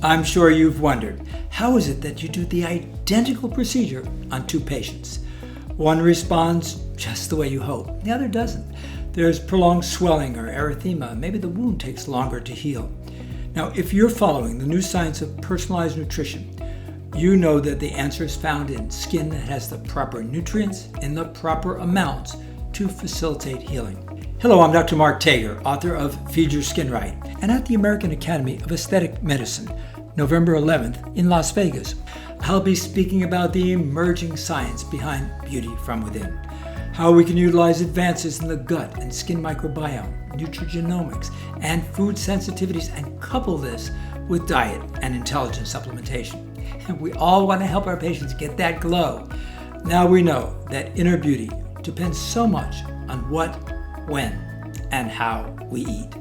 I'm sure you've wondered, how is it that you do the identical procedure on two patients? One responds just the way you hope, the other doesn't. There's prolonged swelling or erythema. Maybe the wound takes longer to heal. Now, if you're following the new science of personalized nutrition, you know that the answer is found in skin that has the proper nutrients in the proper amounts to facilitate healing. Hello, I'm Dr. Mark Tager, author of Feed Your Skin Right, and at the American Academy of Aesthetic Medicine, November 11th in Las Vegas, I'll be speaking about the emerging science behind beauty from within, how we can utilize advances in the gut and skin microbiome, nutrigenomics, and food sensitivities, and couple this with diet and intelligent supplementation. And we all want to help our patients get that glow. Now we know that inner beauty depends so much on what, when, and how we eat.